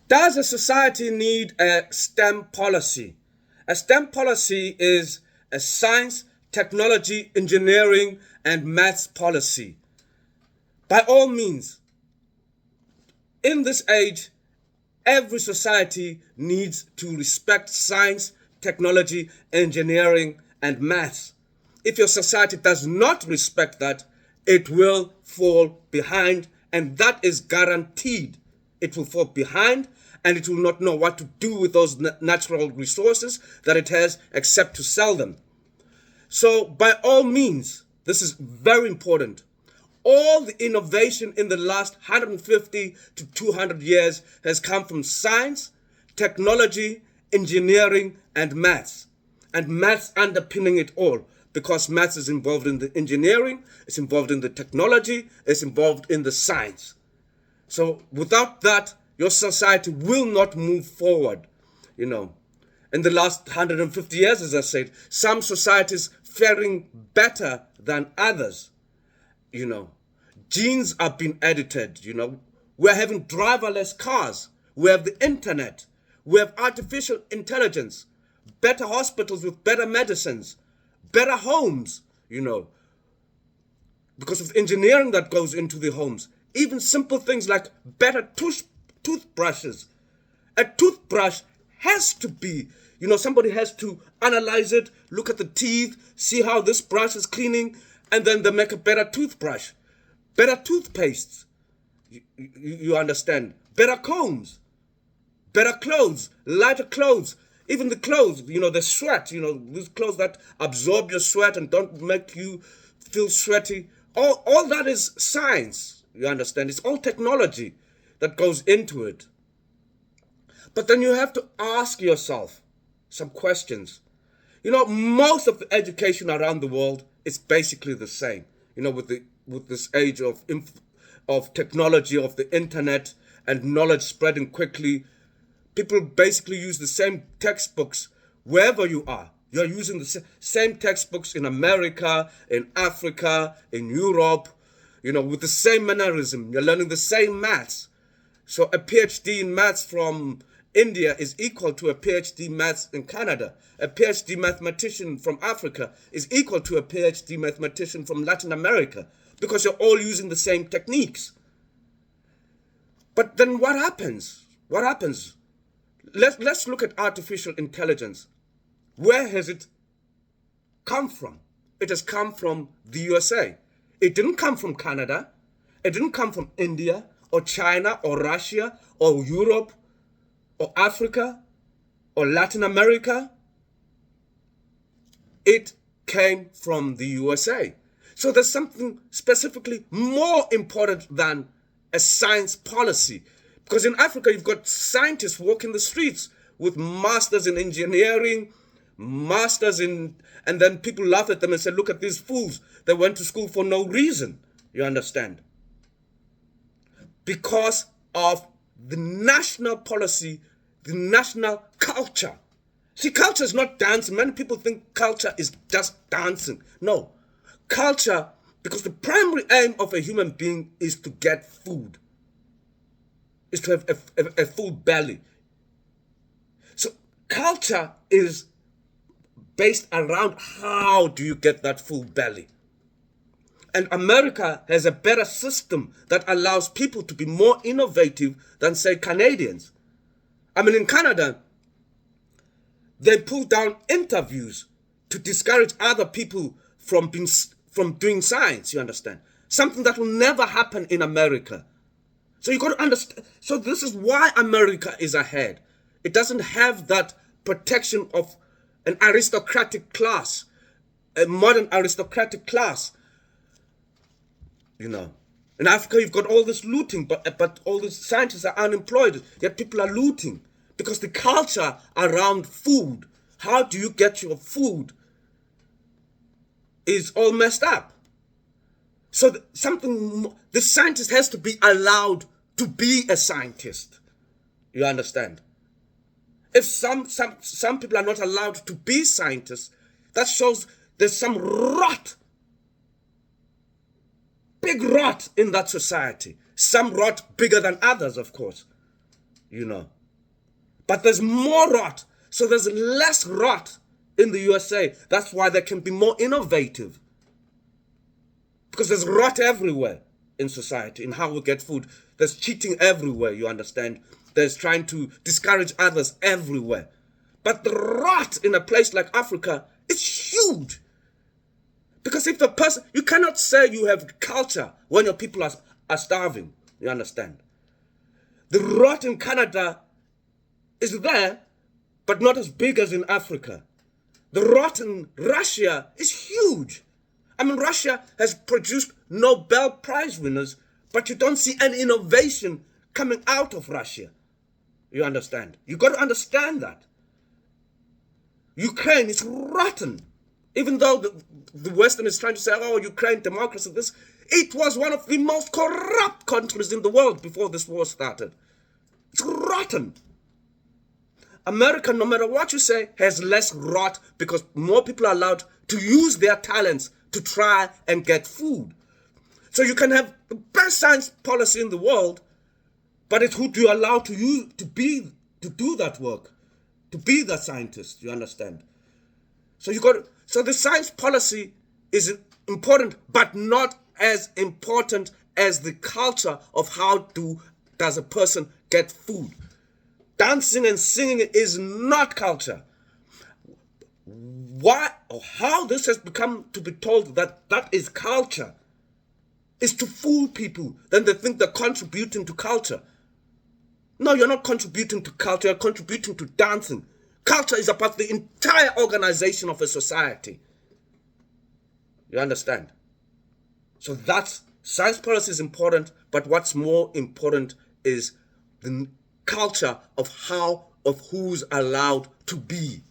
Does a society need a STEM policy? A STEM policy is a science, technology, engineering, and maths policy. By all means, in this age, every society needs to respect science, technology, engineering, and maths. If your society does not respect that, it will fall behind, and that is guaranteed. It will fall behind, and it will not know what to do with those natural resources that it has except to sell them. So, by all means, this is very important. All the innovation in the last 150 to 200 years has come from science, technology, engineering, and maths. And maths underpinning it all, because maths is involved in the engineering, it's involved in the technology, it's involved in the science. So without that, your society will not move forward. In the last 150 years, as I said, some societies faring better than others. Genes are being edited. We're having driverless cars. We have the internet. We have artificial intelligence, better hospitals with better medicines, better homes, because of engineering that goes into the homes. Even simple things like better toothbrushes. A toothbrush has to be, somebody has to analyze it, look at the teeth, see how this brush is cleaning, and then they make a better toothbrush, better toothpastes. You understand? Better combs, better clothes, lighter clothes. Even the clothes, the sweat, these clothes that absorb your sweat and don't make you feel sweaty. All that is science, you understand? It's all technology that goes into it. But then you have to ask yourself some questions. Most of the education around the world is basically the same. With this age of technology, of the internet, and knowledge spreading quickly, people basically use the same textbooks wherever you are. You're using the same textbooks in America, in Africa, in Europe, with the same mannerism. You're learning the same maths. So a PhD in maths from India is equal to a PhD maths in Canada. A PhD mathematician from Africa is equal to a PhD mathematician from Latin America, because you're all using the same techniques. But then what happens? What happens? Let's look at artificial intelligence. Where has it come from? It has come from the USA. It didn't come from Canada. It didn't come from India or China or Russia or Europe or Africa or Latin America. It came from the USA. So there's something specifically more important than a science policy. Because in Africa, you've got scientists walking the streets with masters in engineering, and then people laugh at them and say, look at these fools. They went to school for no reason. You understand? Because of the national policy, the national culture. See, culture is not dancing. Many people think culture is just dancing. No. Culture, because the primary aim of a human being is to get food, is to have a full belly. So culture is based around how do you get that full belly. And America has a better system that allows people to be more innovative than, say, Canadians. In Canada, they pull down interviews to discourage other people from doing science, you understand? Something that will never happen in America. So you got to understand. So this is why America is ahead. It doesn't have that protection of an aristocratic class, a modern aristocratic class. In Africa, you've got all this looting, but all these scientists are unemployed, yet people are looting because the culture around food, how do you get your food, is all messed up. So the scientist has to be allowed to be a scientist. You understand? If some people are not allowed to be scientists, that shows there's some rot, big rot in that society. Some rot bigger than others, of course. But there's more rot. So there's less rot in the USA. That's why they can be more innovative. Because there's rot everywhere in society, in how we get food. There's cheating everywhere, you understand? There's trying to discourage others everywhere. But the rot in a place like Africa is huge. Because if the person, you cannot say you have culture when your people are starving, you understand? The rot in Canada is there, but not as big as in Africa. The rot in Russia is huge. I mean, Russia has produced Nobel Prize winners, but you don't see any innovation coming out of Russia. You understand? You got to understand that. Ukraine is rotten. Even though the Western is trying to say, oh, Ukraine, democracy, this, it was one of the most corrupt countries in the world before this war started. It's rotten. America, no matter what you say, has less rot because more people are allowed to use their talents to try and get food. So you can have the best science policy in the world, but it's who do you allow to use to do that work, to be the scientist, you understand? So so the science policy is important, but not as important as the culture of how does a person get food. Dancing and singing is not culture. Why or how this has become to be told that that is culture is to fool people. Then they think they're contributing to culture. No, you're not contributing to culture, you're contributing to dancing. Culture is about the entire organization of a society. You understand? So that's, science policy is important, but what's more important is the culture of who's allowed to be.